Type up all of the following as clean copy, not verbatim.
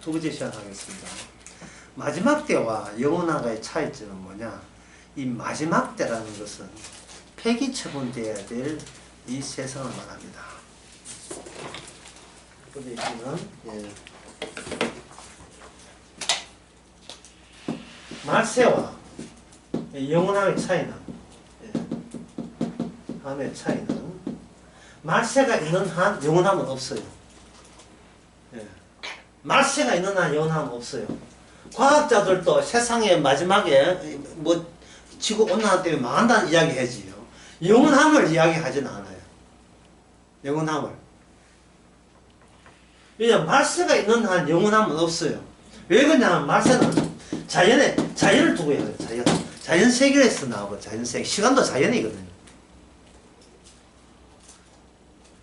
두 번째 시작하겠습니다. 마지막 때와 영원화가의 차이점은 뭐냐? 이 마지막 때라는 것은 폐기 처분되어야 될 이 세상을 말합니다. 보시면 말세와 영원화의 차이는 함의 차이는 말세가 있는 한 영원함은 없어요. 말세가 있는 한 영원함은 없어요. 과학자들도 세상의 마지막에 뭐 지구 온난화 때문에 망한다는 이야기 하지요. 영원함을 이야기하지는 않아요. 영원함을. 왜냐하면 말세가 있는 한 영원함은 없어요. 왜 그러냐면 말세는 자연을 두고 해요. 자연 세계에서 나오고 자연 세계. 시간도 자연이거든요.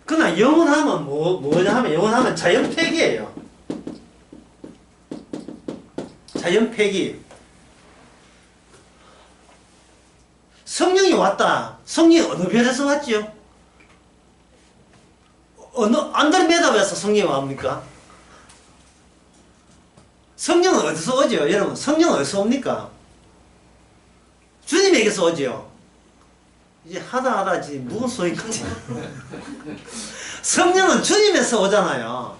그러나 영원함은 뭐냐 하면 영원함은 자연 폐기예요. 자연 폐기. 성령이 왔다. 성령이 어느 별에서 왔지요? 어느 안드로메다에서 성령이 옵니까? 성령은 어디서 오죠? 여러분, 성령은 어디서 옵니까? 주님에게서 오죠. 이제 하다 지금 무슨 소리까지. 성령은 주님에서 오잖아요.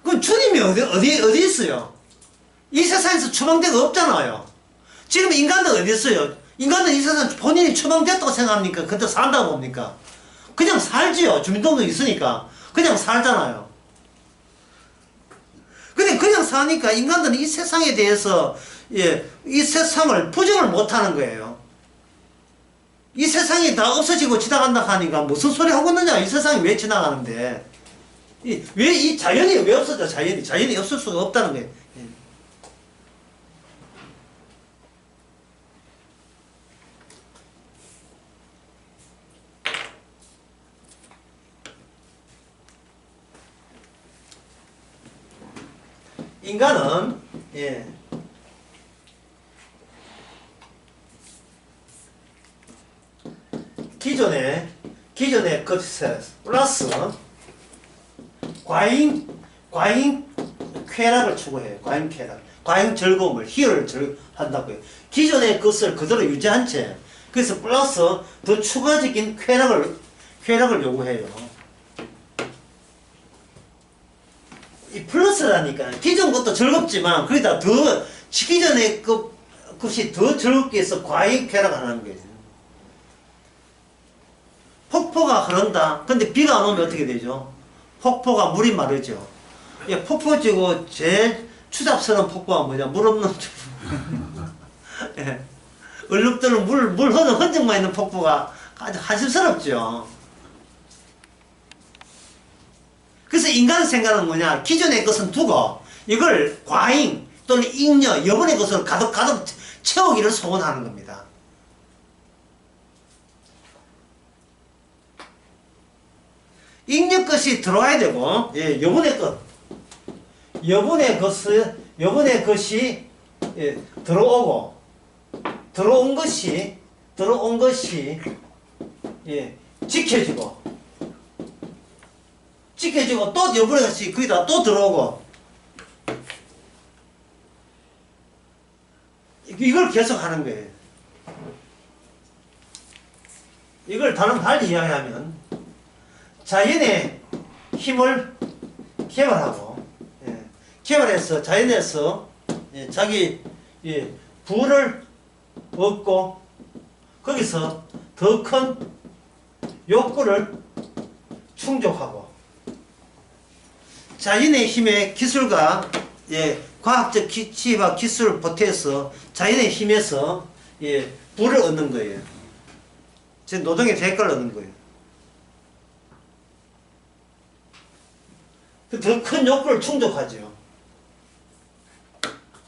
그럼 주님이 어디 있어요? 이 세상에서 추방대가 없잖아요. 지금 인간은 어디 있어요? 인간은 이 세상 본인이 추방됐다고 생각합니까? 그때 산다고 봅니까? 그냥 살지요. 주민등록이 있으니까. 그냥 살잖아요. 근데 그냥 사니까 인간들은 이 세상에 대해서 이 세상을 부정을 못하는 거예요. 이 세상이 다 없어지고 지나간다 하니까 무슨 소리 하고 있느냐? 이 세상이 왜 지나가는데? 왜 이 자연이 왜 없어져? 자연이 없을 수가 없다는 거예요. 인간은 기존의 것에 플러스 과잉 쾌락을 추구해요. 과잉 쾌락, 과잉 즐거움을 희열을 한다고 해요. 기존의 것을 그대로 유지한 채 그래서 플러스 더 추가적인 쾌락을 요구해요. 이 플러스라니까 기존 것도 즐겁지만 거기다 더 기존의 것이 더 즐겁게 해서 과잉 쾌락을 하는 거예요. 폭포가 흐른다. 근데 비가 안 오면 어떻게 되죠? 폭포가 물이 마르죠. 폭포 지고 제일 추잡스러운 폭포가 뭐냐? 물 없는 얼룩들은 물 흐는 흔적만 있는 폭포가 아주 한심스럽죠. 그래서 인간의 생각은 뭐냐? 기존의 것은 두고 이걸 과잉 또는 잉여, 여분의 것을 가득 채우기를 소원하는 겁니다. 잉여 것이 들어와야 되고, 여분의 것이 들어오고, 들어온 것이 지켜지고 또 여분의 것이 거기다 또 들어오고, 이걸 계속 하는 거예요. 이걸 달리 이야기하면 자연의 힘을 개발해서 자연에서 자기 부를 얻고 거기서 더 큰 욕구를 충족하고 자연의 힘의 기술과 과학적 지혜와 기술을 보태서 자연의 힘에서 부를 얻는 거예요. 제 노동의 대가를 얻는 거예요. 더 큰 욕구를 충족하죠.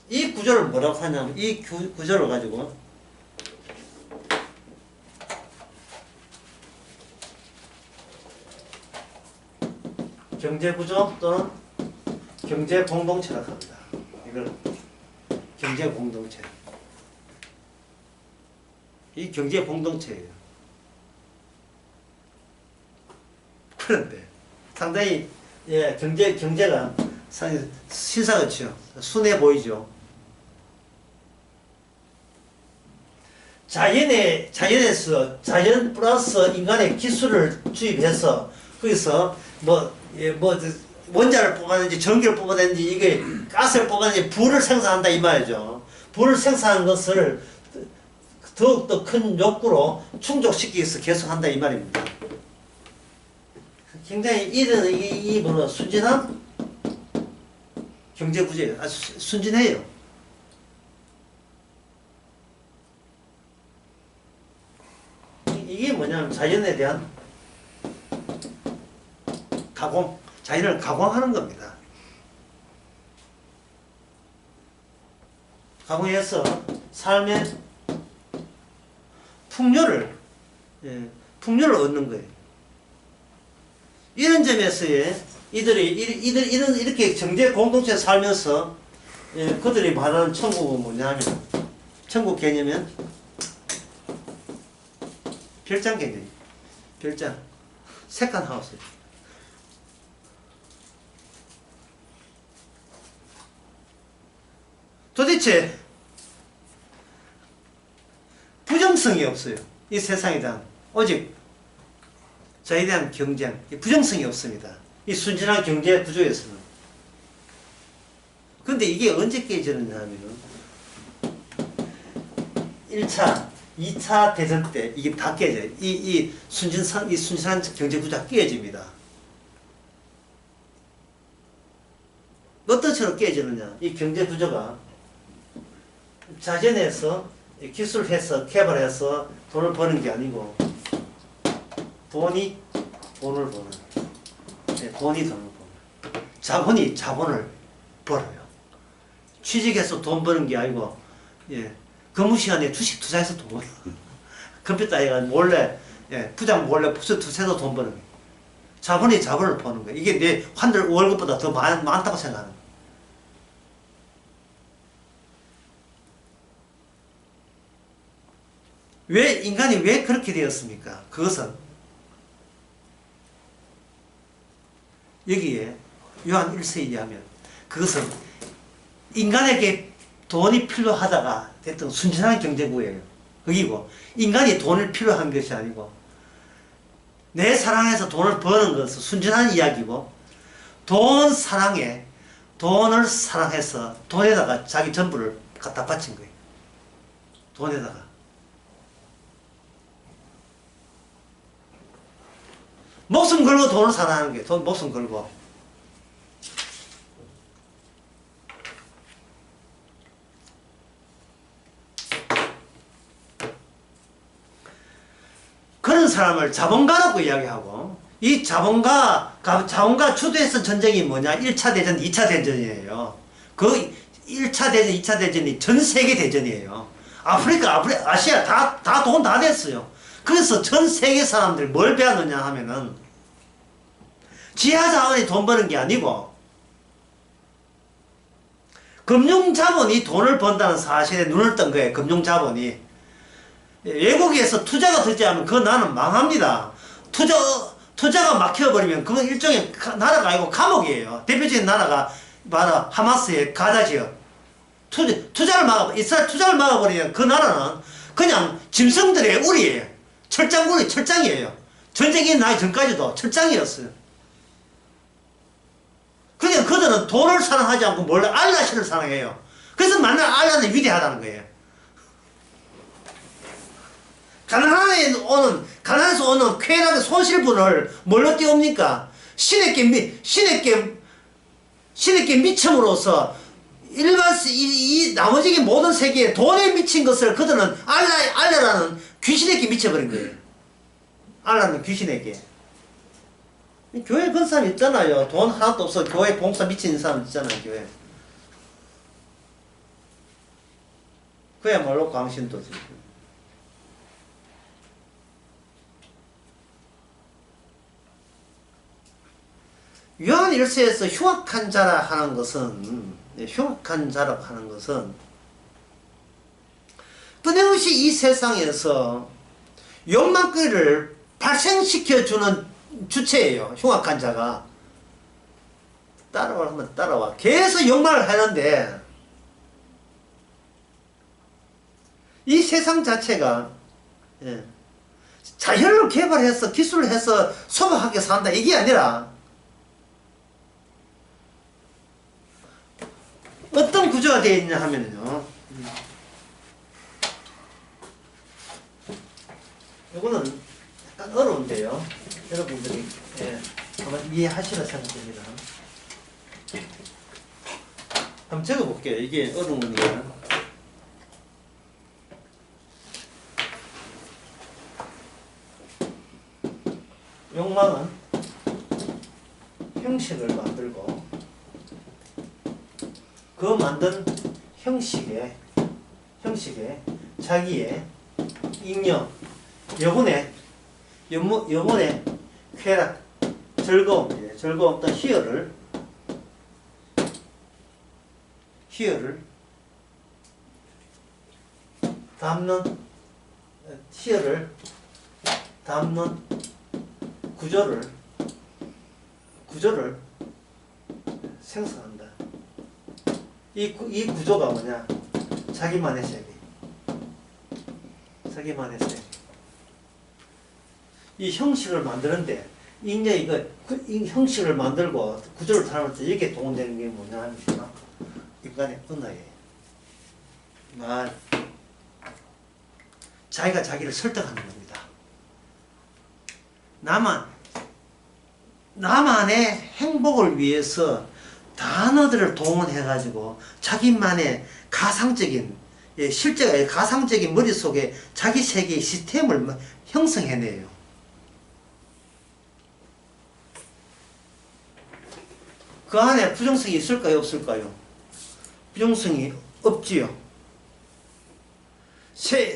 이 구조를 뭐라고 하냐면 이 구조를 가지고 경제구조 또는 경제공동체라고 합니다. 이걸 경제공동체. 이 경제공동체예요. 그런데 상당히 경제가 신사 그치요. 순해 보이죠. 자연에서 자연 플러스 인간의 기술을 주입해서 거기서 원자를 뽑아내는지 전기를 뽑아내는지 이게 가스를 뽑아내는지 불을 생산한다 이 말이죠. 불을 생산하는 것을 더욱더 큰 욕구로 충족시키기 위해서 계속한다 이 말입니다. 굉장히 이 순진한 경제구조예요. 아주 순진해요. 이게 뭐냐면 자연에 대한 가공, 자연을 가공하는 겁니다. 가공해서 삶의 풍요를 얻는 거예요. 이런 점에서의 이들이 이렇게 경제 공동체에 살면서 그들이 말하는 천국은 뭐냐면, 천국 개념은 별장 개념, 별장, 세컨 하우스. 도대체 부정성이 없어요. 이 세상에 대한 오직 저에 대한 경쟁, 부정성이 없습니다. 이 순진한 경제 구조에서는. 근데 이게 언제 깨지느냐 하면은 1차, 2차 대전 때 이게 다 깨져요. 이 순진한 경제 구조가 깨집니다. 어떤 식으로 깨지느냐? 이 경제 구조가 자전에서 기술해서 개발해서 돈을 버는 게 아니고 돈이 돈을 버는, 돈이 돈을 버는, 자본이 자본을 벌어요. 취직해서 돈 버는 게 아니고 근무 시간에 주식 투자해서 돈 벌어요. 컴퓨터 아이가 몰래 부장 몰래 투자해서 돈 버는 거예요. 자본이 자본을 버는 거예요. 이게 내 환들 월급보다 더 많다고 생각하는 거예요. 인간이 왜 그렇게 되었습니까? 그것은 여기에 요한 1세에 의하면 그것은 인간에게 돈이 필요하다가 됐던 순진한 경제구예요. 그리고 인간이 돈을 필요한 것이 아니고 내 사랑해서 돈을 버는 것은 순진한 이야기고, 돈을 사랑해서 돈에다가 자기 전부를 갖다 바친 거예요. 돈에다가. 목숨 걸고 돈을 사랑하는 게 목숨 걸고. 그런 사람을 자본가라고 이야기하고, 이 자본가 주도해서 전쟁이 뭐냐? 1차 대전, 2차 대전이에요. 그 1차 대전, 2차 대전이 전 세계 대전이에요. 아프리카, 아시아 다 돈 다 됐어요. 그래서 전 세계 사람들이 뭘 배웠느냐 하면은 지하자원이 돈 버는 게 아니고 금융자본이 돈을 번다는 사실에 눈을 뜬 거예요. 금융자본이. 외국에서 투자가 되지 않으면 그 나라는 망합니다. 투자가 막혀버리면 그건 일종의 나라가 아니고 감옥이에요. 대표적인 나라가 바로 하마스의 가자 지역. 이스라엘 투자를 막아버리면 그 나라는 그냥 짐승들의 우리예요. 철장이에요. 전쟁이 나기 전까지도 철장이었어요. 그냥 그들은 돈을 사랑하지 않고 몰래 알라신을 사랑해요. 그래서 만날 알라는 위대하다는 거예요. 가난해서 오는 쾌락의 손실분을 뭘로 띄웁니까? 신에게 미침으로써 이 나머지 모든 세계에 돈에 미친 것을 그들은 알라라는 귀신에게 미쳐버린 거예요. 알라는 귀신에게. 교회 그런 사람 있잖아요. 돈 하나도 없어 교회 봉사 미치는 사람 있잖아요. 교회. 그야말로 광신도지. 요한 1세에서 흉악한 자라 하는 것은 끊임없이 이 세상에서 욕망거리를 발생시켜주는 주체예요. 흉악한 자가. 따라와 하면 따라와. 계속 욕망을 하는데 이 세상 자체가 예, 자연을 개발해서 기술을 해서 소박하게 산다 이게 아니라 어떤 구조가 되어 있냐 하면요. 이거는 약간 어려운데요. 여러분들이 한번 이해하시라 생각됩니다. 한번 적어볼게요. 이게 어려운 거니까. 욕망은 형식을 만들고 그 만든 형식에 자기의 잉여, 여분의 쾌락, 즐거움 또 희열을 담는 구조를 생성한다. 이 구조가 뭐냐? 자기만의 세계. 이 형식을 만드는데 이제 이 형식을 만들고 구조를 다룰 때 이게 동원되는 게 뭐냐 하면 인간의 언어예요. 말. 자기가 자기를 설득하는 겁니다. 나만의 행복을 위해서 단어들을 동원해가지고 자기만의 가상적인 실제가 가상적인 머릿속에 자기 세계의 시스템을 형성해내요. 그 안에 부정성이 있을까요? 없을까요? 부정성이 없지요.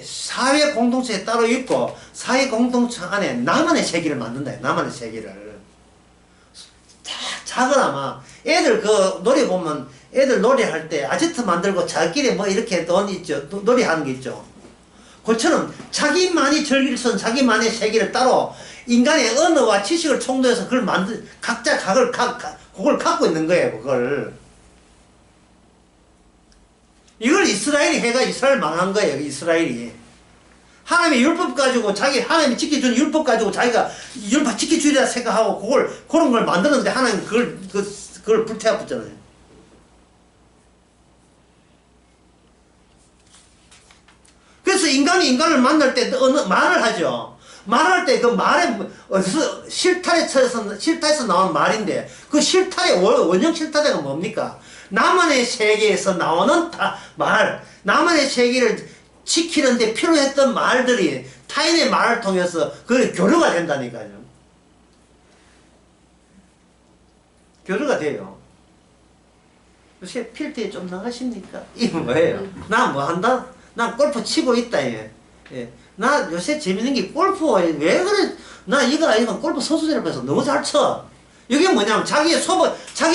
사회 공동체에 따로 있고 사회 공동체 안에 나만의 세계를 만든다. 나만의 세계를. 작으나마 애들 그 노래 보면 애들 노래할 때 아지트 만들고 자기끼리 뭐 이렇게 돈 있죠. 노래하는 게 있죠. 그처럼 자기만이 절기를 쓴 자기만의 세계를 따로 인간의 언어와 지식을 총동해서 그걸 각자 그걸 갖고 있는 거예요. 그걸. 이걸 이스라엘이 해가 이스라엘 망한 거예요. 이스라엘이. 하나님의 율법 가지고 하나님이 지켜준 율법 가지고 자기가 율법 지켜주리라 생각하고 그런 걸 만드는데 하나님 그걸 불태워붙잖아요. 그래서 인간이 인간을 만날 때 말을 하죠. 말할 때 그 말에 실타에서 나온 말인데 그 실타의 원형 실타대가 뭡니까? 나만의 세계에서 나오는 나만의 세계를 지키는데 필요했던 말들이 타인의 말을 통해서 그게 교류가 된다니까요. 교류가 돼요. 요새 필드에 좀 나가십니까? 이게 뭐예요? 나 뭐 한다? 나 골프 치고 있다. 예. 나 요새 재밌는 게 골프 왜 그래? 나 이거 골프 선수들에 비해서 너무 잘 쳐. 이게 뭐냐면 자기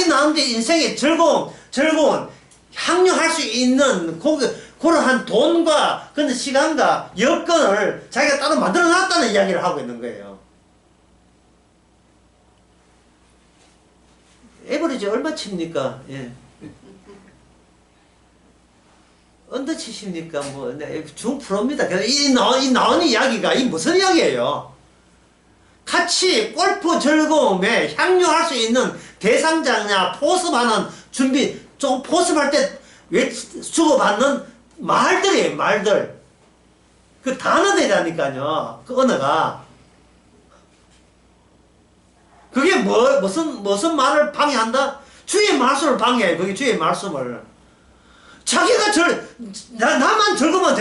나름대로 인생의 즐거운 향유할 수 있는 그러한 돈과 그런 시간과 여건을 자기가 따로 만들어 놨다는 이야기를 하고 있는 거예요. 에버리지 얼마 칩니까? 예. 언더 치십니까? 중 프로입니다. 그래서 이 나오는 이야기가 무슨 이야기예요? 같이 골프 즐거움에 향유할 수 있는 대상자냐, 포섭하는 준비, 좀 포섭할 때 주고받는 말들이에요, 말들. 그 단어들이라니까요, 그 언어가. 그게 무슨 말을 방해한다? 주의 말씀을 방해해요, 그게 주의 말씀을. 자기가 나만 즐거우면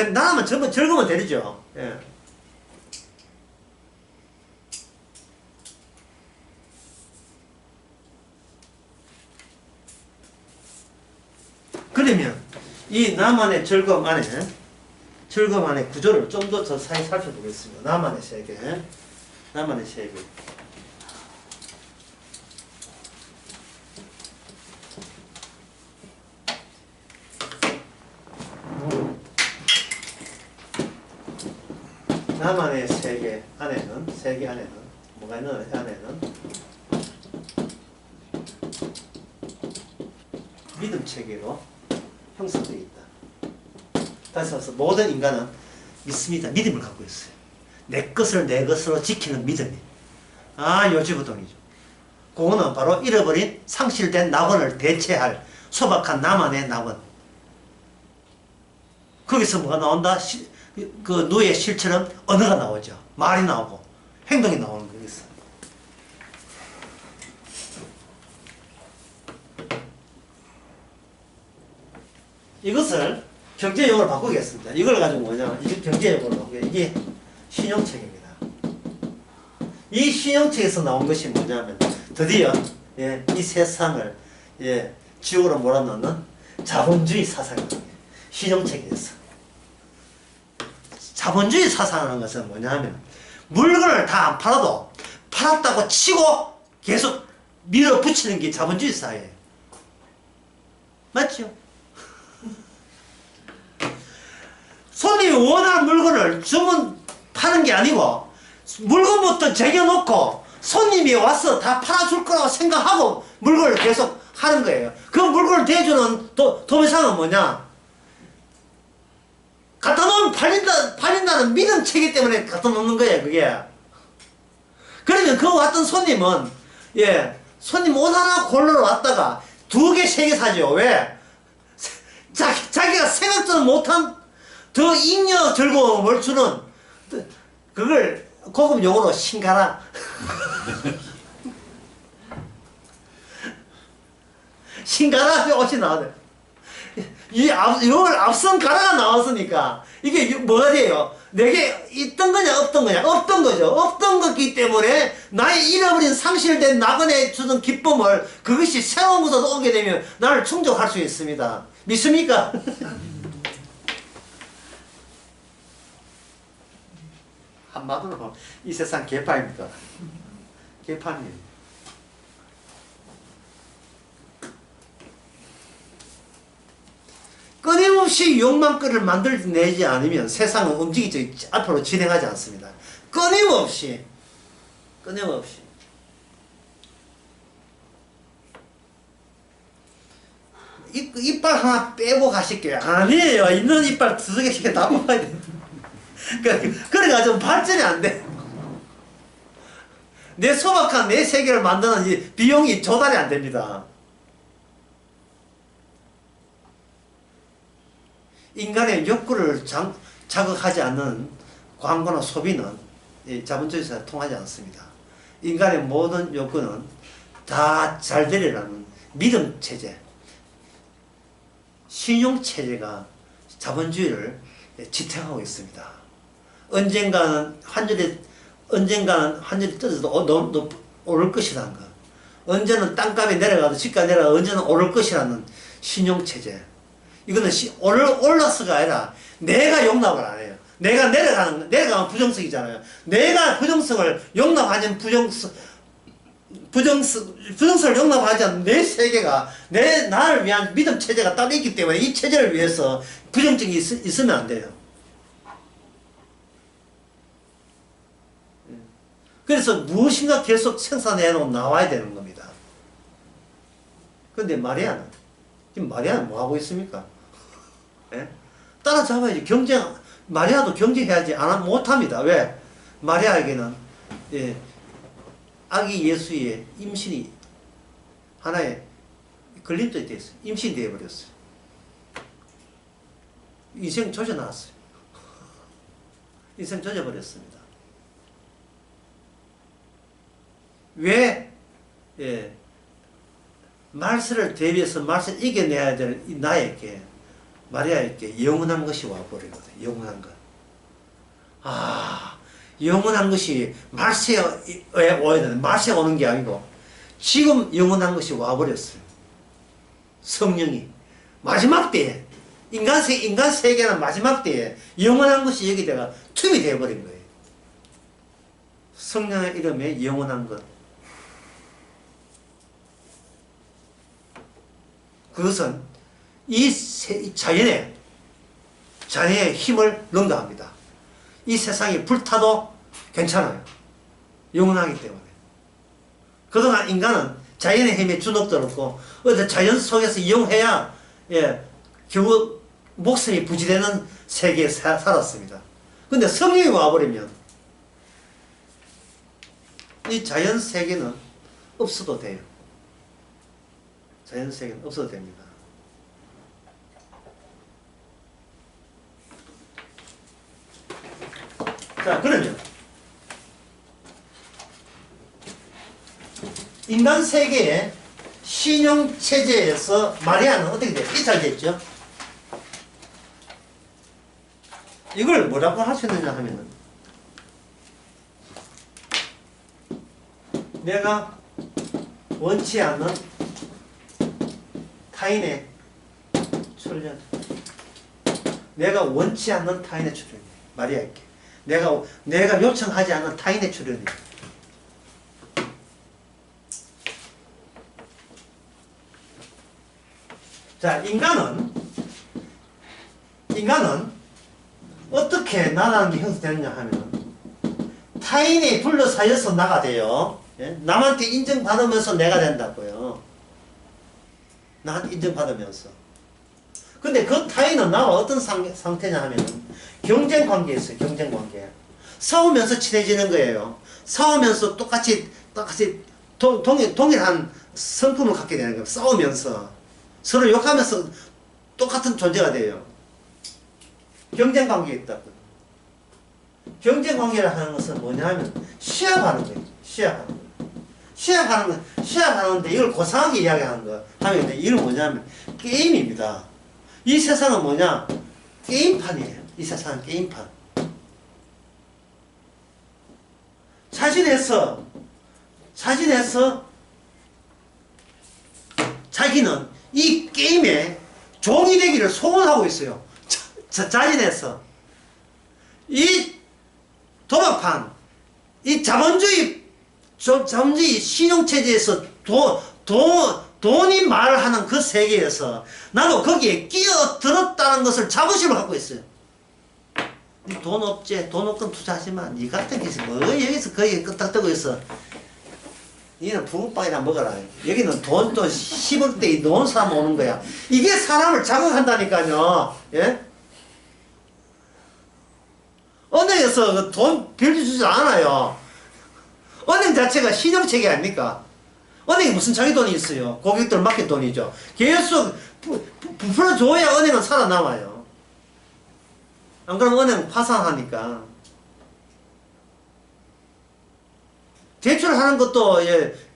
되죠. 예. 그러면 이 나만의 즐거움 안에 구조를 좀 더 자세히 살펴보겠습니다. 나만의 세계. 나만의 세계 안에는 뭐가 있는 안에는 믿음 체계로 형성되어 있다. 다시 말해서 모든 인간은 믿습니다. 믿음을 갖고 있어요. 내 것을 내 것으로 지키는 믿음이. 요지부동이죠. 그거는 바로 잃어버린 상실된 낙원을 대체할 소박한 나만의 낙원. 거기서 뭐가 나온다? 그 누의 실처럼 언어가 나오죠. 말이 나오고 행동이 나오는 거겠어. 이것을 경제용어로 바꾸겠습니다. 이걸 가지고 뭐냐? 이게 경제용어로 바꾸게. 이게 신용책입니다. 이 신용책에서 나온 것이 뭐냐면 드디어 이 세상을 지옥으로 몰아넣는 자본주의 사상입니다. 신용책에서. 자본주의 사상하는 것은 뭐냐면 물건을 다 안 팔아도 팔았다고 치고 계속 밀어붙이는 게 자본주의 사회예요. 맞죠? 손님이 원하는 물건을 주문 파는 게 아니고 물건부터 쟁여놓고 손님이 와서 다 팔아줄 거라고 생각하고 물건을 계속 하는 거예요. 그 물건을 대주는 도매상은 뭐냐? 갖다 놓으면 팔린다는 믿음체계 때문에 갖다 놓는 거예요, 그게. 그러면 그 왔던 손님은, 손님 옷 하나 골라러 왔다가 2개, 3개 사죠. 왜? 자기가 생각도 못한 더 잉여 즐거움을 주는, 그걸 고급 용어로 신가라. 신가라 옷이 나와요. 이걸 앞선 가라가 나왔으니까 이게 뭐가 돼요? 내게 있던 거냐 없던 거냐? 없던 거죠. 없던 거기 때문에 나의 잃어버린 상실된 낙원에 주는 기쁨을 그것이 새로운 것으로 오게 되면 나를 충족할 수 있습니다. 믿습니까? 한마디로 이 세상 개판입니다. 개판이에요. 끊임없이 욕망거리를 만들어내지 않으면 세상은 움직이지 앞으로 진행하지 않습니다. 끊임없이 이빨 하나 빼고 가실게요. 아니에요. 있는 이빨 2개씩 다 뽑아야 돼. 그래가지고 발전이 안 돼. 내 소박한 내 세계를 만드는 이 비용이 조달이 안 됩니다. 인간의 욕구를 자극하지 않는 광고나 소비는 자본주의에서 통하지 않습니다. 인간의 모든 욕구는 다 잘 되리라는 믿음체제, 신용체제가 자본주의를 지탱하고 있습니다. 언젠가는 환율이 떨어져도 오를 것이라는 것. 언제는 땅값이 내려가도 집값이 내려가도 언제는 오를 것이라는 신용체제. 이거는 올라서가 아니라 내가 용납을 안 해요. 내가 내려가면 부정성이잖아요. 내가 부정성을 용납하는 부정성을 용납하지 않는 내 세계가 나를 위한 믿음 체제가 따로 있기 때문에 이 체제를 위해서 부정적이 있으면 안 돼요. 그래서 무엇인가 계속 생산해놓고 나와야 되는 겁니다. 근데 지금 마리아는 뭐 하고 있습니까? 따라잡아야지. 마리아도 경쟁해야지 못합니다. 왜? 마리아에게는 아기 예수의 임신이 하나의 걸림돌이 됐어요. 임신이 되어버렸어요. 인생 조져나왔어요. 인생 조져버렸습니다. 왜? 말세를 대비해서 말세를 이겨내야 될 나에게, 마리아에게 영원한 것이 와버리거든. 영원한 것. 영원한 것이 말세에 와야 되는, 말세에 오는 게 아니고 지금 영원한 것이 와버렸어요. 성령이 마지막 때에, 인간 세계는 마지막 때에 영원한 것이 여기다가 tum이 되어버린 거예요. 성령의 이름에 영원한 것. 그것은 이 자연의 힘을 능가합니다. 이 세상이 불타도 괜찮아요. 영원하기 때문에. 그동안 인간은 자연의 힘에 주눅도 없고 어디 자연 속에서 이용해야 예, 겨우 목숨이 부지되는 세계에 살았습니다. 근데 성령이 와버리면 이 자연 세계는 없어도 돼요. 자연 세계는 없어도 됩니다. 자, 그러면 인간 세계의 신용 체제에서 마리아는 어떻게 돼요? 이탈됐죠? 이걸 뭐라고 할 수 있느냐 하면은 내가 원치 않는 타인의 출현, 내가 원치 않는 타인의 출현, 마리아에게 내가 요청하지 않는 타인의 출현이. 자, 인간은 어떻게 나라는 게 형성되느냐 하면 타인이 둘러싸여서 나가 돼요. 예? 남한테 인정받으면서 내가 된다고요. 나한테 인정받으면서. 근데 그 타인은 나와 어떤 상태냐 하면 경쟁관계에 있어요. 경쟁관계. 싸우면서 친해지는 거예요. 싸우면서 똑같이 동일한 성품을 갖게 되는 거예요. 싸우면서 서로 욕하면서 똑같은 존재가 돼요. 경쟁관계에 있다고. 경쟁관계를 하는 것은 뭐냐 하면 시합하는 거예요. 시합하는데 이걸 고상하게 이야기하는 거 하면 이건 뭐냐면 게임입니다. 이 세상은 뭐냐? 게임판이에요. 이 세상은 게임판. 자진해서 자기는 이 게임에 종이 되기를 소원하고 있어요. 자진해서. 이 도박판, 이 자본주의 신용체제에서 돈이 말하는 그 세계에서 나도 거기에 끼어들었다는 것을 자부심을 갖고 있어요. 돈 없지? 돈 없건 투자하지만 니 같은 게 뭐 여기서 거기 끄떡대고 있어. 니는 붕어빵이나 먹어라. 여기는 돈 또 10억대 놓은 사람 오는 거야. 이게 사람을 자극한다니까요. 예? 은행에서 돈 빌려주지 않아요. 은행 자체가 신용체계 아닙니까? 은행에 무슨 자기 돈이 있어요. 고객들 맡긴 돈이죠. 계속 부풀어줘야 은행은 살아남아요. 안 그러면 은행 파산하니까. 대출하는 것도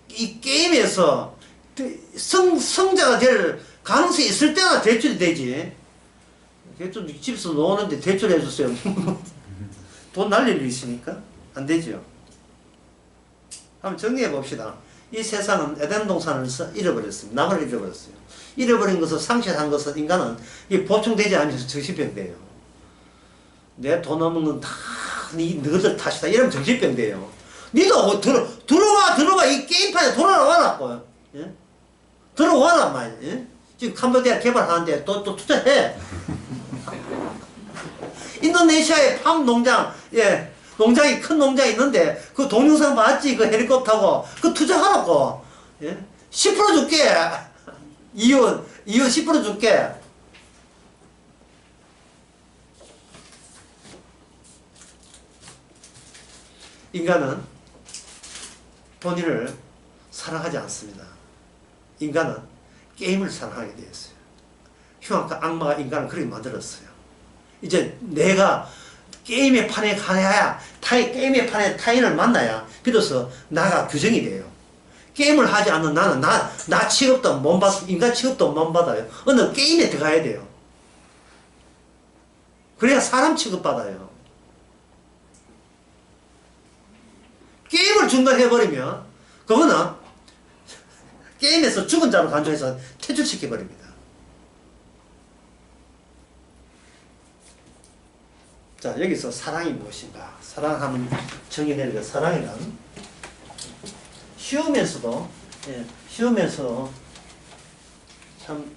이 게임에서 성자가 될 가능성이 있을 때나 대출이 되지. 대출 집에서 노는데 대출해 주세요. 돈 날릴 일 있으니까 안 되죠. 한번 정리해 봅시다. 이 세상은 에덴 동산을 잃어버렸습니다. 낙을 잃어버렸어요. 잃어버린 것을 상실한 것은 인간은 보충되지 않으면서 정신병 돼요. 내 돈 없는 건 다 너희들 탓이다. 이러면 정신병 돼요. 니도 들어와 이 게임판에 돌아와라고. 예? 들어와라 말이야. 예? 지금 캄보디아 개발하는데 또 투자해. 인도네시아에 팜 농장, 농장이 큰 농장이 있는데 그 동영상 봤지? 그 헬리콥터고 그 투자하라고. 예? 10% 줄게. 이윤 10% 줄게. 인간은 돈을 사랑하지 않습니다. 인간은 게임을 사랑하게 되었어요. 흉악과 악마가 인간을 그렇게 만들었어요. 이제 내가 게임의 판에 가야 게임의 판에 타인을 만나야 비로소 나가 규정이 돼요. 게임을 하지 않는 나는 나 취급도 못 받, 인간 취급도 못 받아요. 어느 게임에 들어가야 돼요. 그래야 사람 취급받아요. 게임을 중단해버리면 그거는 게임에서 죽은 자로 간주해서 퇴출시켜버립니다. 자, 여기서 사랑이 무엇인가? 사랑하면 정의내리가 사랑이란 쉬우면서도 참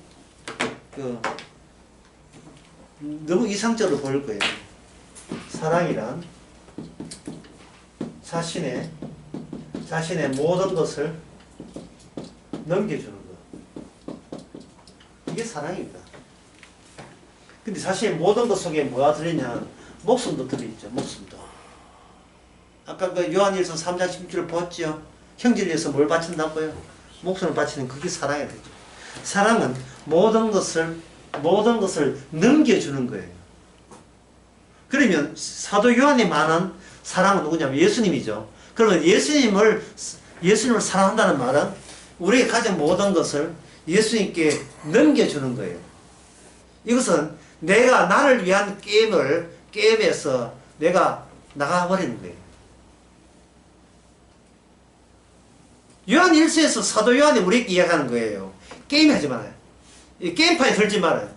너무 이상적으로 보일 거예요. 사랑이란 자신의 모든 것을 넘겨주는 거. 이게 사랑입니다. 근데 사실 모든 것 속에 뭐가 들어있냐? 목숨도 들어있죠. 목숨도. 아까 그 요한일서 3장 16절을 보았죠. 형제를 위해서 뭘 바친다고요? 목숨을 바치는 그게 사랑이 되죠. 사랑은 모든 것을 넘겨주는 거예요. 그러면 사도 요한이 말한 사랑은 누구냐면 예수님이죠. 그러면 예수님을 사랑한다는 말은 우리가 가진 모든 것을 예수님께 넘겨주는 거예요. 이것은 내가 나를 위한 게임에서 내가 나가버리는 거예요. 요한 1서에서 사도 요한이 우리에게 이야기하는 거예요. 게임하지 말아요. 게임판에 들지 말아요.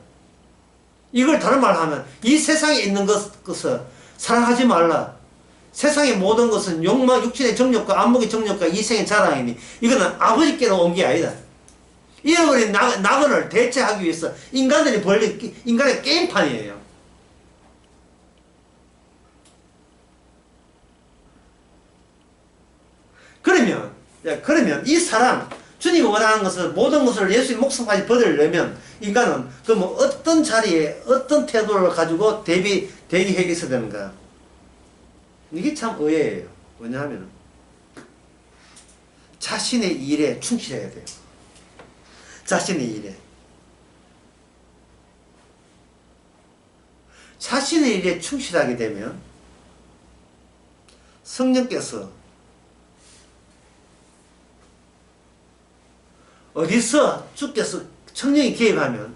이걸 다른 말로 하면 이 세상에 있는 것을 사랑하지 말라. 세상의 모든 것은 욕망, 육신의 정욕과 안목의 정욕과 이생의 자랑이니 이거는 아버지께로 온 게 아니다. 잃어버린 낙원을 대체하기 위해서 인간들이 벌린 인간의 게임판이에요. 그러면 이 사랑, 주님이 원하는 것을 모든 것을 예수의 목숨까지 버리려면 인간은 그 뭐 어떤 자리에 어떤 태도를 가지고 대비해 있어야 되는가? 이게 참 의외예요. 왜냐하면 자신의 일에 충실해야 돼요. 자신의 일에. 자신의 일에 충실하게 되면 성령께서 어디서 주께서 성령이 개입하면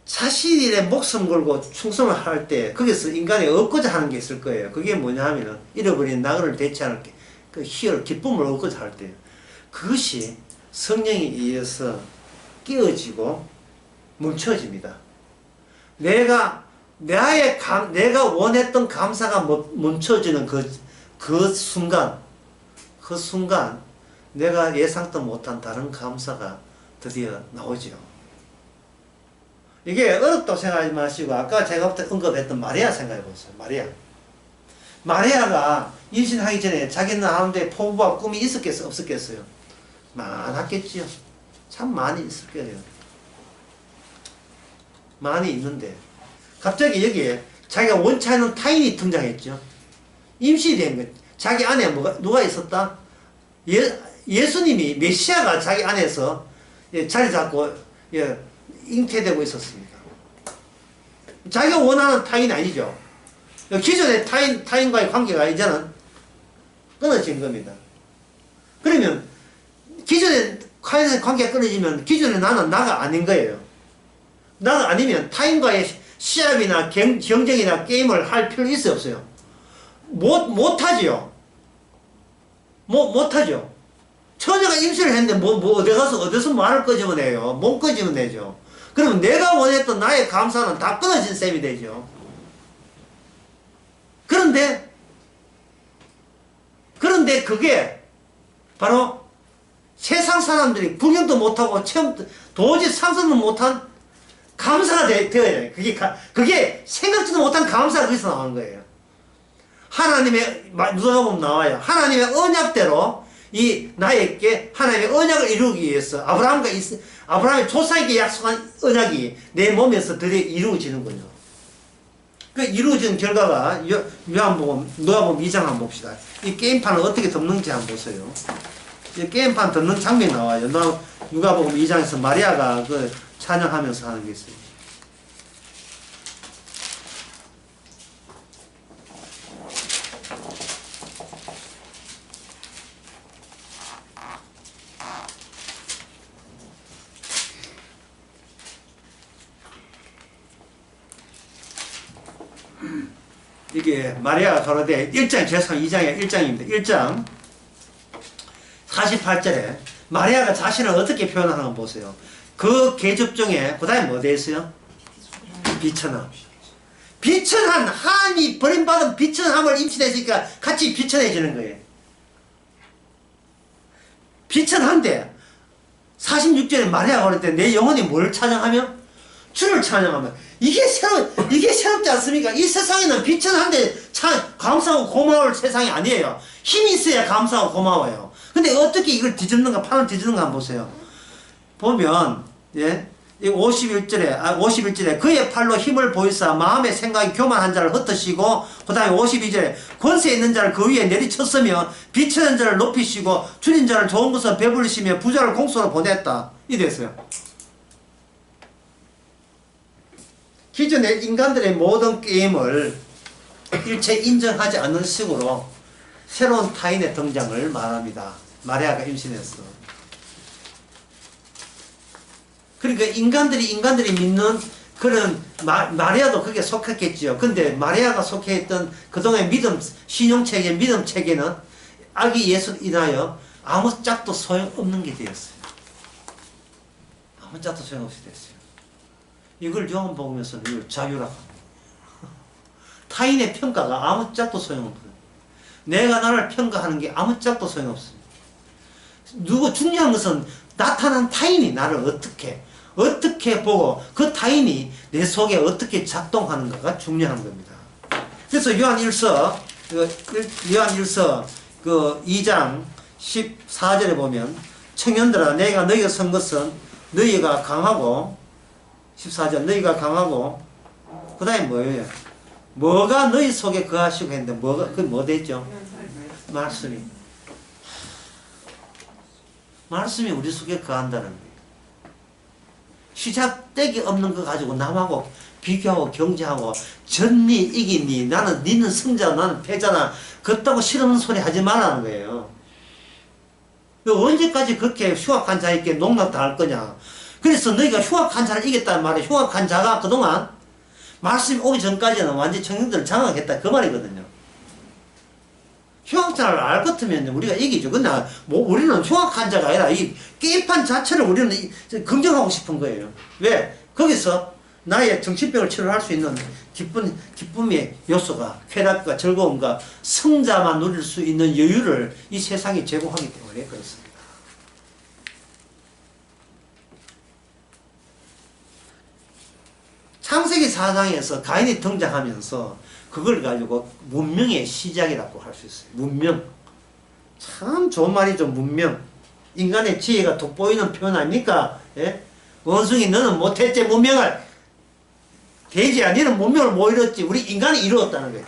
자신 일에 목숨 걸고 충성을 할 때 거기서 인간이 얻고자 하는 게 있을 거예요. 그게 뭐냐 하면 잃어버린 낙원을 대체하는 게 그 희열, 기쁨을 얻고자 할 때요. 그것이 성령에 의해서 깨어지고 멈춰집니다. 내가 원했던 감사가 멈춰지는 그 순간 내가 예상도 못한 다른 감사가 드디어 나오죠. 이게 어렵다고 생각하지 마시고 아까 제가 언급했던 마리아 생각해 보세요. 마리아가 임신하기 전에 자기는 하는데 포부와 꿈이 있었겠어요? 없었겠어요? 많았겠지요. 참 많이 있을 거예요. 많이 있는데 갑자기 여기에 자기가 원치 않는 타인이 등장했죠. 임신이 된 거예요. 자기 안에 누가 있었다? 예수님이 메시아가 자기 안에서 자리 잡고 잉태되고 있었습니다. 자기가 원하는 타인이 아니죠. 기존의 타인과의 관계가 이제는 끊어진 겁니다. 그러면 기존의 관계가 끊어지면 기존의 나는 나가 아닌 거예요. 나가 아니면 타인과의 시합이나 경쟁이나 게임을 할 필요 있어요, 없어요? 못하지요. 못하죠. 처녀가 임신을 했는데 어디서 말을 끄집어내요? 못 끄집어내죠. 그러면 내가 원했던 나의 감사는 다 끊어진 셈이 되죠. 그런데 그게 바로 세상 사람들이 구경도 못하고 도저히 상상도 못한 감사가 되어야 해요. 그게 생각지도 못한 감사가 거기서 나오는 거예요. 하나님의, 누가 보면 나와요. 하나님의 언약대로 나에게 하나님의 언약을 이루기 위해서 아브라함의 조상에게 약속한 언약이 내 몸에서 드디어 이루어지는군요. 그 이루어진 결과가 누가복음 2장 한번 봅시다. 이 게임판을 어떻게 덮는지 한번 보세요. 이 게임판 덮는 장면이 나와요. 누가복음 2장에서 마리아가 그 찬양하면서 하는 게 있어요. 이게 마리아가 가로되 1장 죄송합니다. 2장에 1장입니다. 1장 48절에 마리아가 자신을 어떻게 표현하는 거 보세요. 그 계급 중에 그 다음에 뭐 되어 있어요? 비천함. 비천한 하나님이 버림받은 비천함을 임신했으니까 같이 비천해지는 거예요. 비천한데 46절에 마리아가 그럴 때 내 영혼이 뭘 찬양하며? 주를 찬양하며. 이게 새롭지 않습니까? 이 세상에는 비천한데 감사하고 고마울 세상이 아니에요. 힘이 있어야 감사하고 고마워요. 근데 어떻게 이걸 뒤집는가, 판을 뒤집는가 한번 보세요. 보면, 예, 이 51절에 그의 팔로 힘을 보이사 마음의 생각이 교만한 자를 흩으시고, 그 다음에 52절에 권세 있는 자를 그 위에 내리쳤으며 비천한 자를 높이시고 줄인 자를 좋은 것을 배불리시며 부자를 공수로 보냈다. 이 됐어요. 기존의 인간들의 모든 게임을 일체 인정하지 않는 식으로 새로운 타인의 등장을 말합니다. 마리아가 임신했어. 그러니까 인간들이 믿는 그런 마리아도 그게 속했겠지요. 근데 마리아가 속해있던 그동안의 믿음, 신용체계, 믿음체계는 아기 예수를 인하여 아무 짝도 소용없는 게 되었어요. 아무 짝도 소용없이 됐어요. 이걸 요한복음에서는 이걸 자유라고 합니다. 타인의 평가가 아무 짝도 소용없어요. 내가 나를 평가하는 게 아무 짝도 소용없어요. 중요한 것은 나타난 타인이 나를 어떻게 보고 그 타인이 내 속에 어떻게 작동하는가가 중요한 겁니다. 그래서 요한일서 그 2장 14절에 보면 청년들아 내가 너희가 선 것은 너희가 강하고 14절 너희가 강하고 그 다음에 뭐예요? 뭐가 너희 속에 거하시고 했는데 그게 뭐 됐죠? 말씀이 우리 속에 거한다는 거예요. 시작되기 없는 거 가지고 남하고 비교하고 경쟁하고 졌니 이기니 니는 승자 나는 패자나 그렇다고 싫어하는 소리 하지 말라는 거예요. 언제까지 그렇게 흉악한 자에게 농락당할 거냐. 그래서 너희가 흉악한 자를 이겼단 말이에요. 흉악한 자가 그동안 말씀이 오기 전까지는 완전히 청년들을 장악했다 그 말이거든요. 흉악자를 알 것 같으면 우리가 이기죠. 근데 우리는 흉악한 자가 아니라 이 게임판 자체를 우리는 긍정하고 싶은 거예요. 왜? 거기서 나의 정신병을 치료할 수 있는 기쁨의 요소가 쾌락과 즐거움과 성자만 누릴 수 있는 여유를 이 세상이 제공하기 때문에 그렇습니다. 창세기 4장에서 가인이 등장하면서 그걸 가지고 문명의 시작이라고 할 수 있어요. 문명. 참 좋은 말이죠. 문명. 인간의 지혜가 돋보이는 표현 아닙니까? 예? 원숭이 너는 못했지 문명을. 돼지야 너는 문명을 못 이뤘지. 우리 인간이 이루었다는 거예요.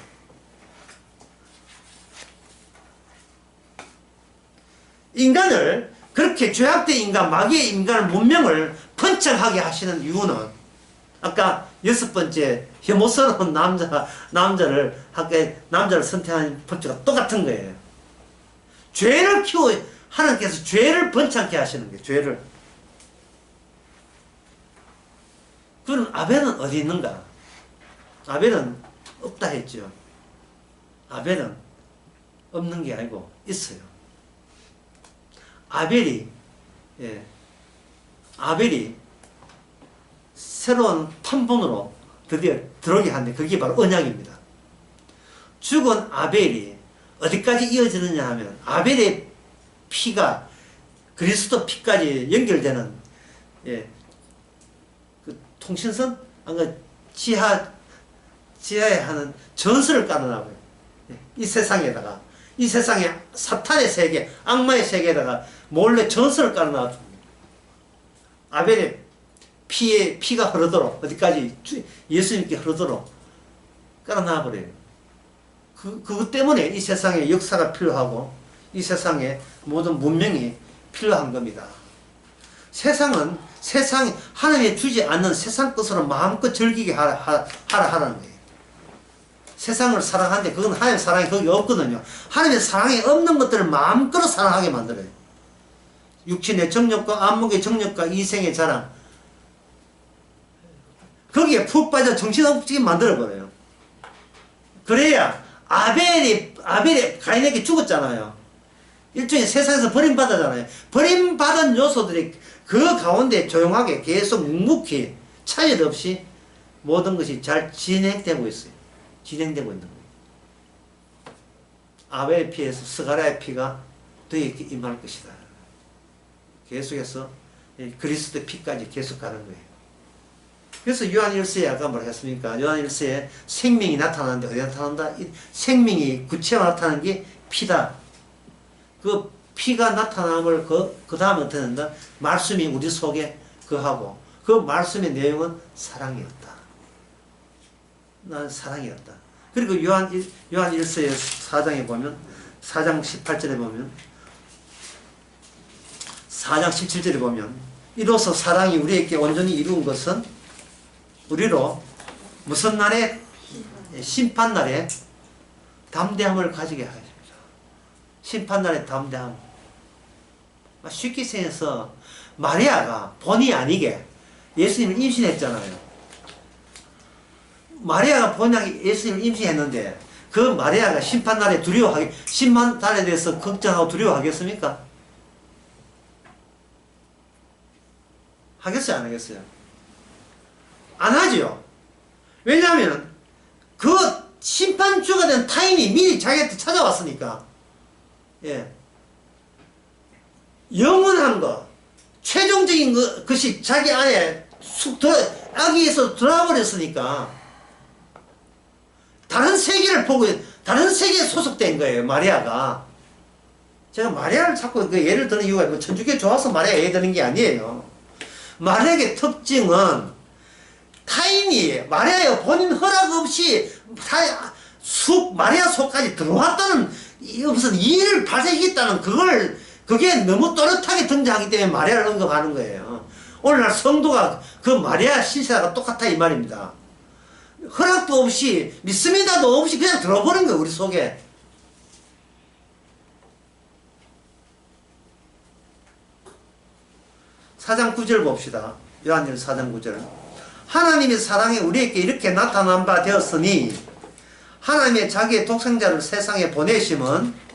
인간을 그렇게 죄악된 인간, 마귀의 인간을 문명을 번창하게 하시는 이유는 아까 6번째 혐오스러운 남자를 선택하는 법칙과 똑같은 거예요. 죄를 하나님께서 죄를 번창케 하시는 거예요. 죄를. 그럼 아벨은 어디 있는가? 아벨은 없다 했죠. 아벨은 없는 게 아니고 있어요. 아벨이 새로운 판본으로 드디어 들어오게 하는데 그게 바로 언약입니다. 죽은 아벨이 어디까지 이어지느냐 하면 아벨의 피가 그리스도 피까지 연결되는 그 통신선? 지하에 하는 전설을 깔아놔요. 이 세상에 사탄의 세계, 악마의 세계에다가 몰래 전설을 깔아놔. 아벨의 피가 흐르도록 어디까지 예수님께 흐르도록 깔아놔버려요. 그것 때문에 이 세상에 역사가 필요하고 이 세상에 모든 문명이 필요한 겁니다. 세상이 하나님이 주지 않는 세상 것으로 마음껏 즐기게 하라는 거예요. 세상을 사랑하는데 그건 하나님의 사랑이 거기 없거든요. 하나님의 사랑이 없는 것들을 마음껏 사랑하게 만들어요. 육신의 정욕과 안목의 정욕과 이생의 자랑 거기에 푹 빠져 정신없게 만들어버려요. 그래야 아벨이 가인에게 죽었잖아요. 일종의 세상에서 버림받았잖아요. 버림받은 요소들이 그 가운데 조용하게 계속 묵묵히 차질 없이 모든 것이 잘 진행되고 있어요. 진행되고 있는 거예요. 아벨의 피에서 스가랴의 피가 너희에게 임할 것이다. 계속해서 그리스도의 피까지 계속 가는 거예요. 그래서 요한일서에 아까 뭐라 했습니까? 요한일서에 생명이 나타나는데 어디 나타난다? 생명이 구체화 나타나는 게 피다. 그 피가 나타남을 그 다음에 어떻게 된다? 말씀이 우리 속에 거하고 그 말씀의 내용은 사랑이었다. 난 사랑이었다. 그리고 요한 1서의 4장에 보면 4장 18절에 보면 4장 17절에 보면 이로써 사랑이 우리에게 온전히 이루은 것은 우리로 무슨 날에 심판날에 담대함을 가지게 하십니다. 심판날에 담대함. 쉽게 생각해서 마리아가 본의 아니게 예수님을 임신했잖아요. 마리아가 본의 아니게 예수님을 임신했는데 그 마리아가 심판날에 심판날에 대해서 걱정하고 두려워하겠습니까? 하겠어요, 안 하겠어요? 안 하죠. 왜냐하면 그 심판주가 된 타인이 미리 자기한테 찾아왔으니까. 예. 영원한 것, 최종적인 것이 자기 안에 아기에서 들어와버렸으니까 다른 세계를 보고 다른 세계에 소속된 거예요, 마리아가. 제가 마리아를 자꾸 예를 드는 이유가 뭐 천주교 좋아서 마리아 예를 드는 게 아니에요. 마리아의 특징은 타인이 마리아의 본인 허락 없이 마리아 속까지 들어왔다는 무슨 이의를 발생했다는 그게 너무 또렷하게 등장하기 때문에 마리아를 언급하는 거예요. 오늘날 성도가 그 마리아 신세가 똑같아 이 말입니다. 허락도 없이 믿습니다도 없이 그냥 들어버린 거예요, 우리 속에. 사장 9절 봅시다. 요한일서 4장 9절. 하나님의 사랑이 우리에게 이렇게 나타난 바 되었으니 하나님의 자기의 독생자를 세상에 보내심은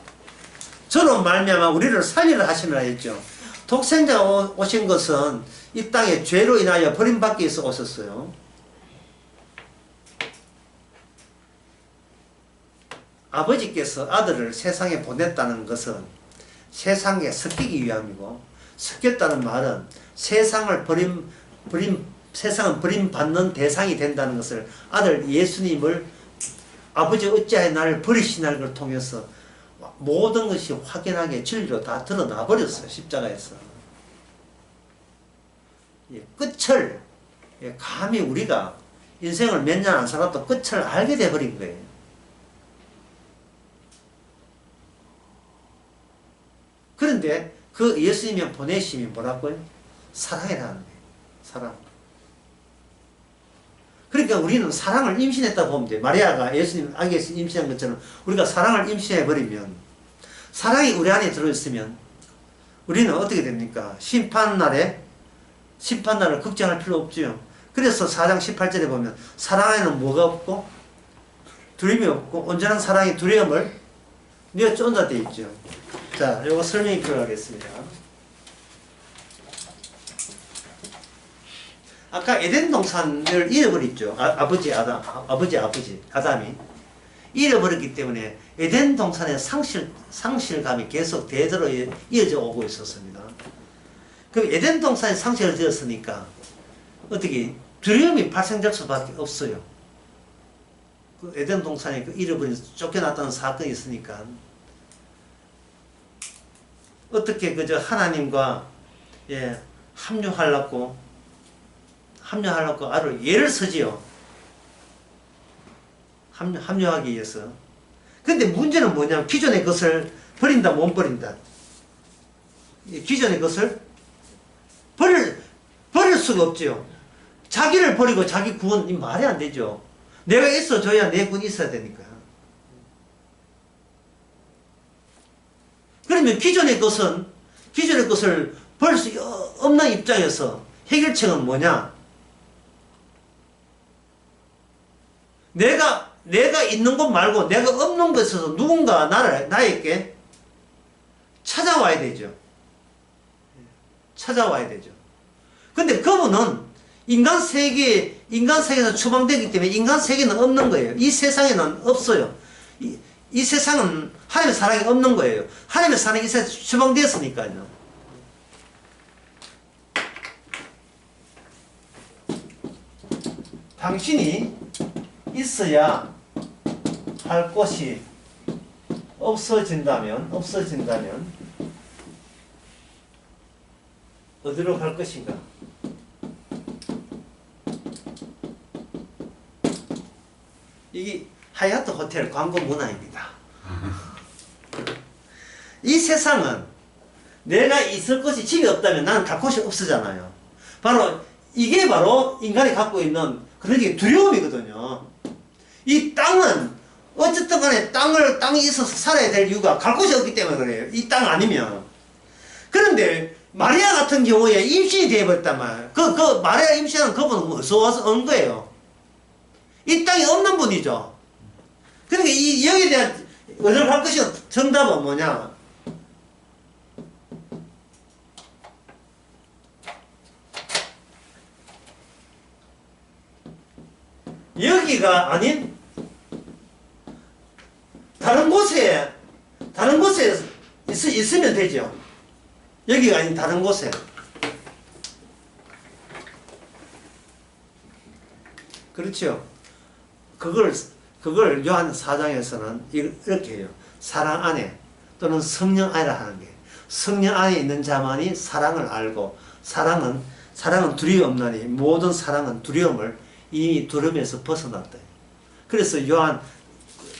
저로 말미암아 우리를 살리려 하심이라 했죠. 독생자가 오신 것은 이 땅에 죄로 인하여 버림받기 위해서 오셨어요. 아버지께서 아들을 세상에 보냈다는 것은 세상에 섞이기 위함이고, 섞였다는 말은 세상은 버림받는 대상이 된다는 것을, 아들 예수님을 아버지 어찌하여 나를 버리시나를 걸 통해서 모든 것이 확연하게 진리로 다 드러나 버렸어요, 십자가에서. 끝을 감히 우리가 인생을 몇 년 안 살아도 끝을 알게 돼버린 거예요. 그런데 그 예수님의 보내심이 뭐라고요? 사랑이라는 거예요. 사랑. 그러니까 우리는 사랑을 임신했다 보면 돼요. 마리아가 예수님 아기에서 임신한 것처럼 우리가 사랑을 임신해버리면, 사랑이 우리 안에 들어있으면 우리는 어떻게 됩니까? 심판날을 걱정할 필요 없죠. 그래서 4장 18절에 보면 사랑 안에는 뭐가 없고 두려움이 없고 온전한 사랑이 두려움을 내어쫓는다 되어 있죠. 자, 요거 설명이 필요하겠습니다. 아까 에덴 동산을 잃어버렸죠. 아버지 아담이 잃어버렸기 때문에 에덴 동산의 상실감이 계속 대대로 이어져 오고 있었습니다. 그럼 에덴 동산이 상실을 되었으니까 어떻게 두려움이 발생될 수밖에 없어요. 그 에덴 동산에 잃어버린 쫓겨났다는 사건이 있으니까 어떻게 그저 하나님과 합류하려고 아주 예를 서지요. 합류하기 위해서. 근데 문제는 뭐냐면 기존의 것을 버린다 못 버린다. 기존의 것을 버릴 수가 없죠. 자기를 버리고 자기 구원, 이 말이 안 되죠. 내가 있어줘야 내 구원이 있어야 되니까. 그러면 기존의 것을 버릴 수 없는 입장에서 해결책은 뭐냐? 내가 있는 것 말고 내가 없는 것에서 누군가 나에게 찾아와야 되죠. 근데 그분은 인간 세계에서 추방되기 때문에 인간 세계는 없는 거예요. 이 세상에는 없어요. 이 세상은 하나님의 사랑이 없는 거예요. 하나님의 사랑이 이 세상에 추방되었으니까요. 당신이 있어야 할 곳이 없어진다면 어디로 갈 것인가? 이게 하얏트 호텔 광고 문화입니다. 이 세상은 내가 있을 곳이 집이 없다면 나는 갈 곳이 없어잖아요. 바로 이게 바로 인간이 갖고 있는 그런 게 두려움이거든요. 이 땅은 어쨌든 간에 땅이 있어서 살아야 될 이유가 갈 곳이 없기 때문에 그래요. 이 땅 아니면. 그런데 마리아 같은 경우에 임신이 되어버렸단 말이에요. 그 마리아 임신한 그분은 어디서 와서 온 거예요? 이 땅에 없는 분이죠. 그러니까 여기에 대한 어디로 갈 것이 정답은 뭐냐? 여기가 아닌 다른 곳에 있으면 되죠. 여기가 아닌 다른 곳에. 그렇죠. 그걸 요한 4장에서는 이렇게 해요. 사랑 안에 또는 성령 안에라 하는 게, 성령 안에 있는 자만이 사랑을 알고, 사랑은 두려움 없나니 모든 사랑은 두려움을 이미 두려움에서 벗어났다. 그래서 요한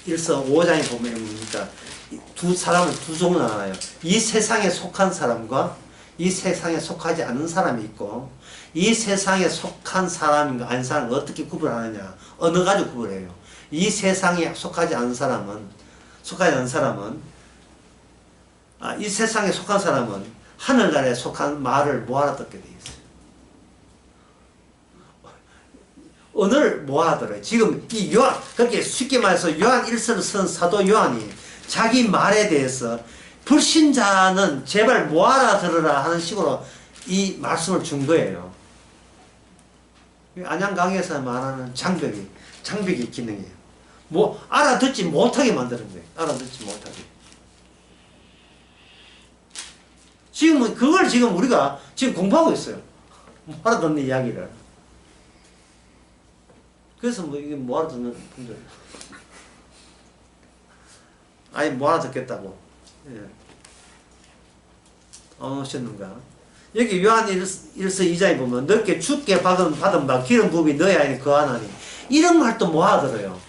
1서 5장에 보면 뭡니까? 사람을 두 종으로 나눠요. 이 세상에 속한 사람과 이 세상에 속하지 않는 사람이 있고, 이 세상에 속한 사람인가 아닌 사람을 어떻게 구분하느냐? 어느 가지고 구분해요? 이 세상에 속하지 않는 사람은 이 세상에 속한 사람은 하늘나라에 속한 말을 모아라 듣게 돼 있어요. 오늘 모아들어요. 지금 이 요한, 그렇게 쉽게 말해서 요한 1서를 쓴 사도 요한이 자기 말에 대해서 불신자는 제발 모아라 들으라 하는 식으로 이 말씀을 준 거예요. 안양강에서 말하는 장벽이 기능이에요. 알아듣지 못하게 만드는 거예요. 알아듣지 못하게. 그걸 지금 우리가 지금 공부하고 있어요. 알아듣는 이야기를. 그래서 이게 뭐 알아듣는 분들. 아니, 뭐 알아듣겠다고. 예. 오셨는가? 여기 요한 1서 2장에 보면, 넓게 주께 받은 바 기름 부음이 너희 안에 거하나니. 이런 말도 뭐 하더래요.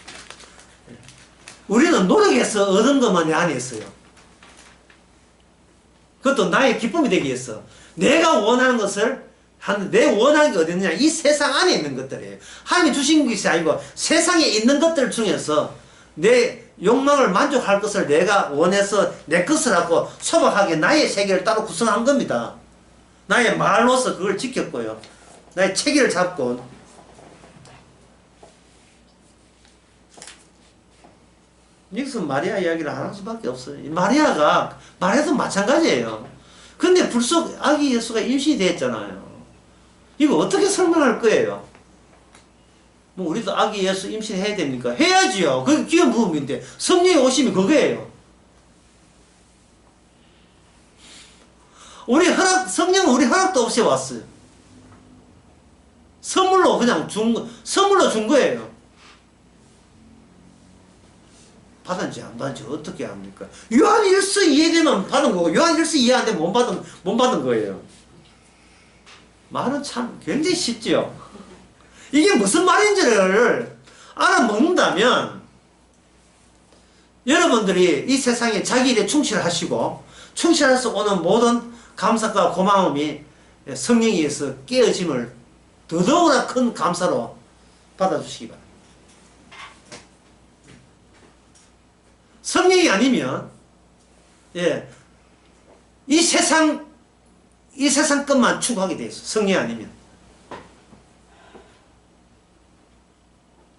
우리는 노력해서 얻은 것만이 아니었어요. 그것도 나의 기쁨이 되기 위해서. 내가 원하는 것을 내 원하는 게 어딨느냐? 이 세상 안에 있는 것들이에요. 하나님이 주신 것이 아니고 세상에 있는 것들 중에서 내 욕망을 만족할 것을 내가 원해서 내 것을 하고 소박하게 나의 세계를 따로 구성한 겁니다. 나의 말로서 그걸 지켰고요. 나의 체계를 잡고. 여기서 마리아 이야기를 안 할 수밖에 없어요. 마리아가 말해도 마찬가지예요. 근데 불속 아기 예수가 임신이 됐잖아요. 이거 어떻게 설명할 거예요? 뭐 우리도 아기 예수 임신해야 됩니까? 해야지요. 그게 기름 부음인데 성령의 오심이 그거예요. 성령은 우리 허락도 없이 왔어요. 선물로 준 거예요. 받은지 안 받은지 어떻게 합니까? 요한 1서 이해되면 받은 거고, 요한 1서 이해 안 되면 못 받은 거예요. 말은 참 굉장히 쉽지요. 이게 무슨 말인지를 알아먹는다면 여러분들이 이 세상에 자기 일에 충실하시고 충실해서 오는 모든 감사과 고마움이 성령에 의해서 깨어짐을 더더구나 큰 감사로 받아주시기 바랍니다. 성령이 아니면 이 세상 것만 추구하게 돼 있어. 성령이 아니면.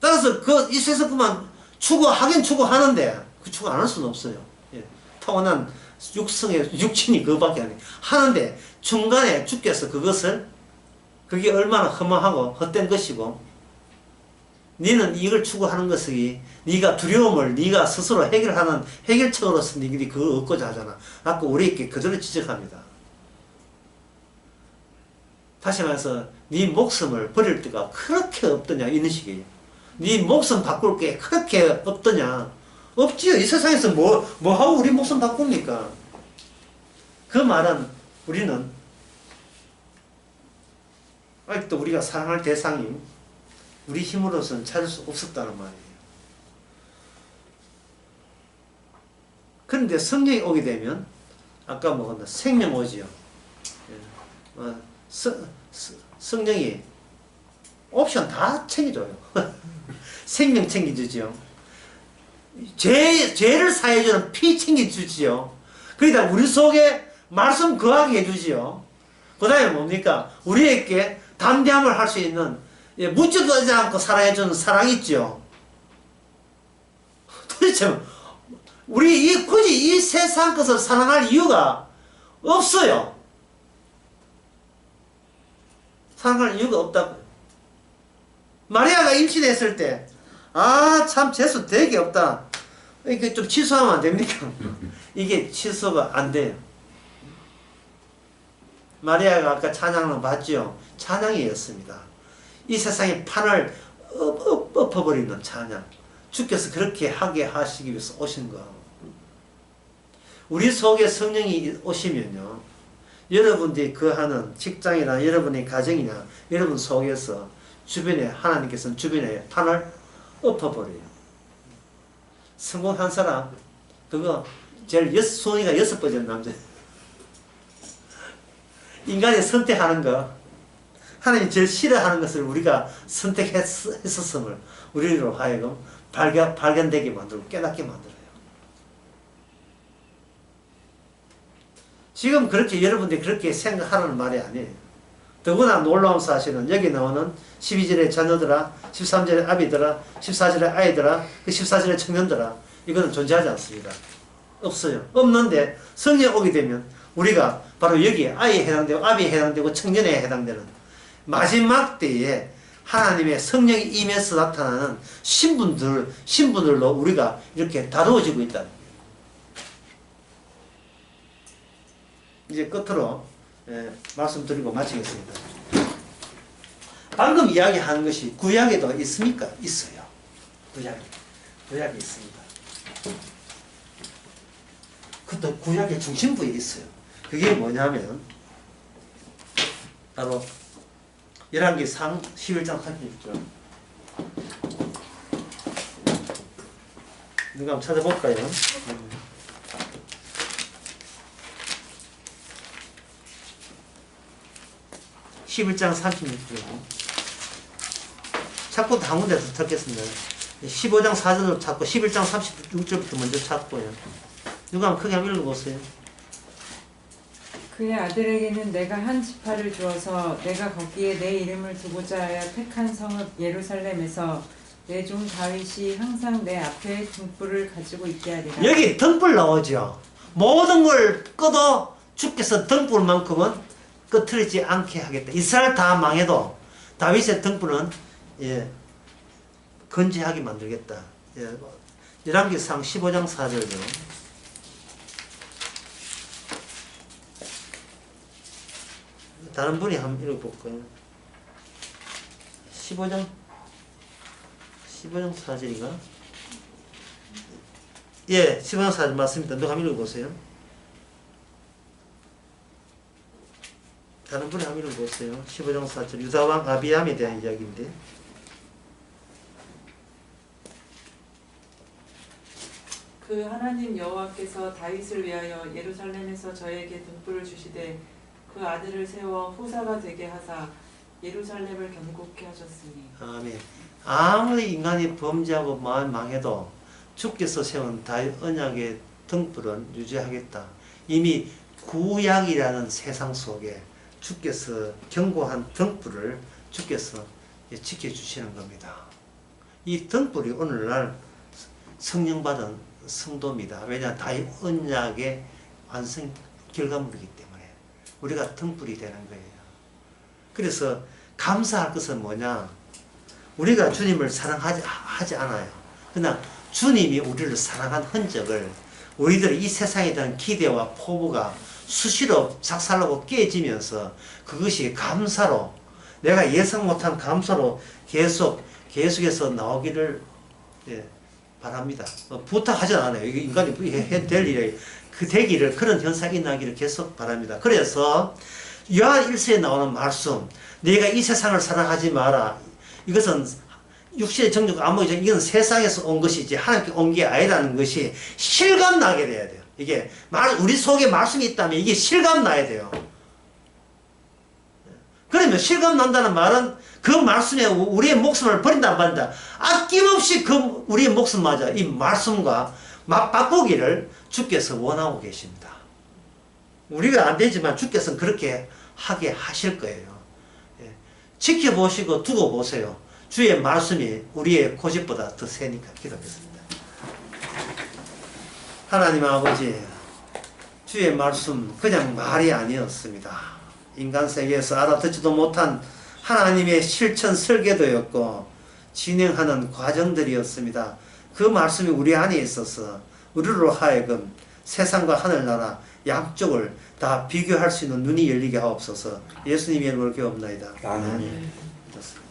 따라서 이 세상 것만 추구하긴 추구하는데 그 추구 안 할 수는 없어요. 타고난 육신이 그거밖에 안 해. 하는데 중간에 주께서 그게 얼마나 허망하고 헛된 것이고, 너는 이걸 추구하는 것이 네가 두려움을 네가 스스로 해결하는 해결책으로서 너희들이 그걸 얻고자 하잖아. 라고 우리에게 그대로 지적합니다. 다시 말해서 네 목숨을 버릴 데가 그렇게 없더냐 이런 식이에요. 네 목숨 바꿀 게 그렇게 없더냐. 없지요. 이 세상에서 뭐 하고 우리 목숨 바꿉니까? 그 말은 우리는 아직도 우리가 사랑할 대상이 우리 힘으로서는 찾을 수 없었다는 말이에요. 그런데 성령이 오게 되면 아까 먹었나 생명 오지요. 성령이 옵션 다 챙겨줘요. 생명 챙겨주지요. 죄를 사해주는 피 챙겨주지요. 그러다 우리 속에 말씀 거하게 해주지요. 그 다음에 뭡니까? 우리에게 담대함을 할 수 있는 묻지도 않고 살아해주는 사랑이 있죠. 도대체 우리 굳이 이 세상 것을 사랑할 이유가 없어요. 사랑할 이유가 없다고요. 마리아가 임신했을 때 참 재수 되게 없다. 이게 좀 취소하면 안 됩니까? 이게 취소가 안 돼요. 마리아가 아까 찬양을 봤죠? 찬양이었습니다. 이 세상의 판을 엎어버리는 찬양. 주께서 그렇게 하게 하시기 위해서 오신 거. 우리 속에 성령이 오시면요, 여러분들이 거하는 직장이나 여러분의 가정이나 여러분 속에서 주변에 하나님께서는 주변에 판을 엎어버려요. 성공한 사람 그거 제일 손이가 6번째 남자. 인간이 선택하는 거, 하나님이 제일 싫어하는 것을 우리가 선택했었음을 우리로 하여금 발견되게 만들고 깨닫게 만들어요. 지금 그렇게 여러분들이 그렇게 생각하라는 말이 아니에요. 더구나 놀라운 사실은 여기 나오는 12절의 자녀들아, 13절의 아비들아, 14절의 아이들아, 그 14절의 청년들아, 이거는 존재하지 않습니다. 없어요. 없는데 성령이 오게 되면 우리가 바로 여기에 아이에 해당되고 아비에 해당되고 청년에 해당되는 마지막 때에 하나님의 성령이 임해서 나타나는 신분들로 우리가 이렇게 다루어지고 있다. 이제 끝으로 말씀드리고 마치겠습니다. 방금 이야기하는 것이 구약에도 있습니까? 있어요. 구약에 있습니다. 그것도 구약의 중심부에 있어요. 그게 뭐냐면 바로 열왕기상 11장 36절. 누가 한번 찾아볼까요? 11장 36절. 찾고 한 군데서 찾겠습니다. 15장 4절로 찾고 11장 36절부터 먼저 찾고요. 누가 한번 크게 한번 읽어보세요. 그의 아들에게는 내가 한 지파를 주어서 내가 거기에 내 이름을 두고자 하여 택한 성읍 예루살렘에서 내 종 다윗이 항상 내 앞에 등불을 가지고 있게 하리라. 여기 등불 나오죠. 모든 걸 꺼도 주께서 등불만큼은 꺼트리지 않게 하겠다. 이스라엘 다 망해도 다윗의 등불은 건재하게 만들겠다. 열왕기상 15장 4절요. 다른 분이 한번 읽어볼까요? 15장 4절인가? 예, 15장 4절 맞습니다. 누가 한번 읽어보세요. 다른 분이 한번 읽어보세요. 15장 4절 유다왕 아비암에 대한 이야기인데 그 하나님 여호와께서 다윗을 위하여 예루살렘에서 저에게 등불을 주시되 그 아들을 세워 후사가 되게 하사 예루살렘을 견고케 하셨으니. 아멘. 아무리 인간이 범죄하고 망해도 주께서 세운 다윗 언약의 등불은 유지하겠다. 이미 구약이라는 세상 속에 주께서 견고한 등불을 주께서 지켜주시는 겁니다. 이 등불이 오늘날 성령받은 성도입니다. 왜냐 다윗 언약의 완성 결과물이기 때문에 우리가 등불이 되는 거예요. 그래서 감사할 것은 뭐냐? 우리가 주님을 사랑하지 않아요. 그러나 주님이 우리를 사랑한 흔적을 우리들의 이 세상에 대한 기대와 포부가 수시로 작살나고 깨지면서 그것이 감사로 내가 예상 못한 감사로 계속해서 나오기를 바랍니다. 부탁하지 않아요. 이게 인간이 해야 될 일이에요. 되기를 그런 현상이 나기를 계속 바랍니다. 그래서 요한 1서에 나오는 말씀, 내가 이 세상을 사랑하지 마라. 이것은 육신의 정욕 안목이 이건 세상에서 온 것이지 하나님께 온 게 아니라는 것이 실감 나게 돼야 돼요. 이게 우리 속에 말씀이 있다면 이게 실감 나야 돼요. 그러면 실감 난다는 말은 그 말씀에 우리의 목숨을 버린다 안 버린다. 아낌없이 그 우리의 목숨마저 이 말씀과 맞바꾸기를 주께서 원하고 계십니다. 우리가 안 되지만 주께서는 그렇게 하게 하실 거예요. 예. 지켜보시고 두고 보세요. 주의 말씀이 우리의 고집보다 더 세니까. 기도하겠습니다. 하나님 아버지, 주의 말씀 그냥 말이 아니었습니다. 인간 세계에서 알아듣지도 못한 하나님의 실천 설계도였고 진행하는 과정들이었습니다. 그 말씀이 우리 안에 있어서 우리로 하여금 세상과 하늘나라 양쪽을 다 비교할 수 있는 눈이 열리게 하옵소서. 예수님의 이름으로 기도합나이다. 아멘. 좋습니다.